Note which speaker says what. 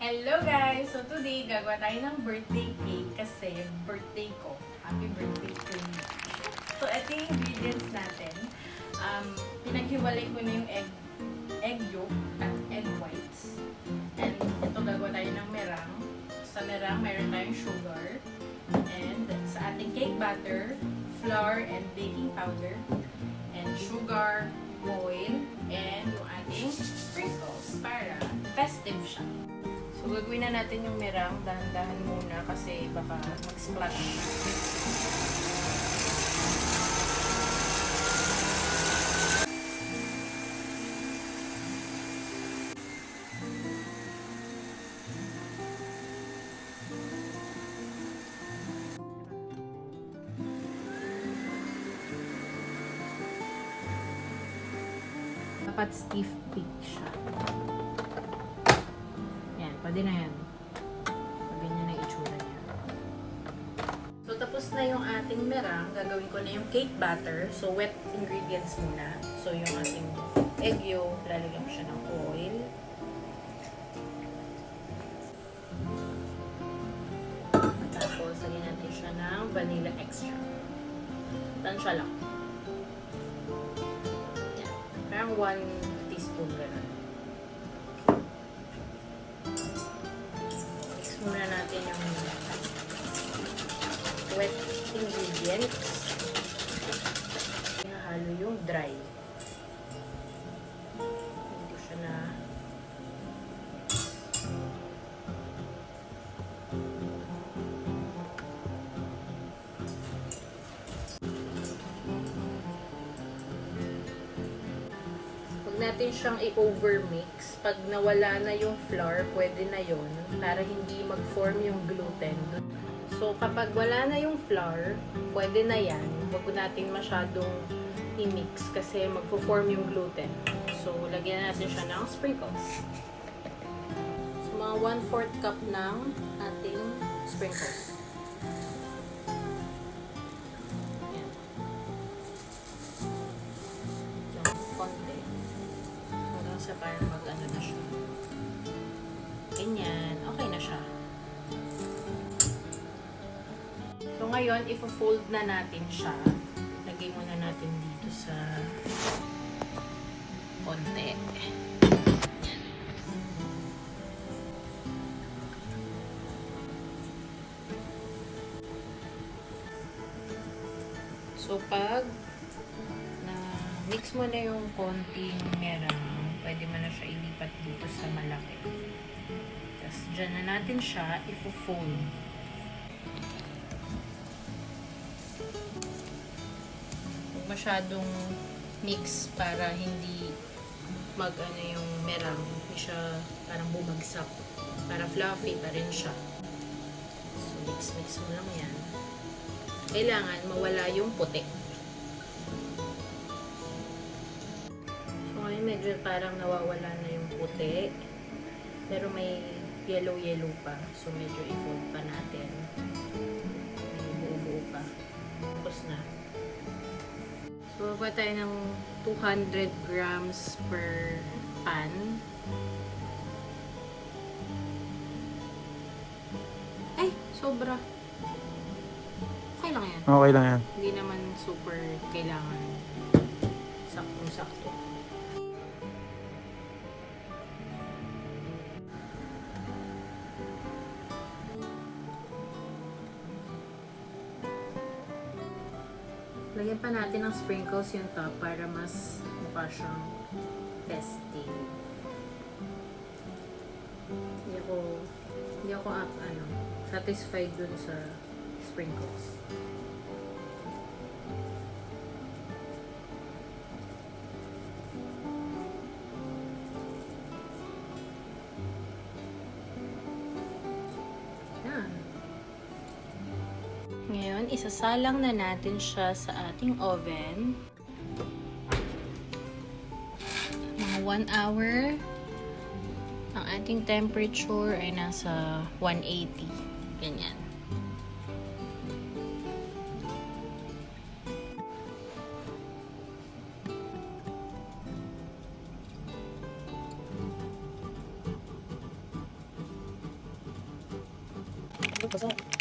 Speaker 1: Hello guys! So today, gagawa tayo ng birthday cake kasi birthday ko. Happy birthday to me. So ito yung ingredients natin. Pinaghiwalay ko na yung egg yolk at egg whites. And ito gagawa tayo ng merang. Sa merang, mayroon tayong sugar. And sa ating cake batter, flour and baking powder. And sugar, oil, and yung ating sprinkles para festive siya. So, gagawin na natin yung merang. Dahan-dahan muna kasi baka mag-splash. Dapat stiff peak siya. Pwede na yan. Ganyan na yung itsura niya. So, tapos na yung ating merang. Gagawin ko na yung cake batter. So, wet ingredients muna. So, yung ating egg yolk, lalagyan ko siya ng oil. Tapos, lagyan natin siya ng vanilla extract. Tansya lang. Yan. Parang 1 teaspoon gano'n. Muna natin yung wet ingredients. Hinahalo yung dry. Hindi ko siya na natin siyang i-overmix. Pag nawala na yung flour, pwede na yon para hindi mag-form yung gluten. So, kapag wala na yung flour, pwede na yan. Huwag natin masyadong i-mix kasi mag-form yung gluten. So, lagyan natin siya ng sprinkles. So, mga 1/4 cup ng ating sprinkles. Sa parang mag-ano na siya. Ganyan. Okay na siya. So, ngayon, i-fold na natin siya. Lagay muna natin dito sa konti. So, pag mix mo na yung konting merang, pwede mo na siya ilipat dito sa malaki. Tapos, dyan na natin siya i-fold. Huwag masyadong mix para hindi mag-ano yung merang. Hindi siya parang bumagsak. Para fluffy pa rin siya. So, mix-mix mo lang yan. Kailangan mawala yung puti. Medyo parang nawawala na yung puti. Pero may yellow-yellow pa. So, medyo i-fold pa natin. May buo-buo pa. Tapos na. So, baba tayo ng 200 grams per pan. Ay! Sobra. Okay lang yan.
Speaker 2: Okay lang yan.
Speaker 1: Hindi naman super kailangan. Saktong-sakto. Lagyan pa natin ng sprinkles yung top para mas mukha siyang festive. Hindi ako satisfied dun sa sprinkles. Ngayon, isasalang na natin siya sa ating oven. Mga 1 hour. Ang ating temperature ay nasa 180. Ganyan.
Speaker 2: Basta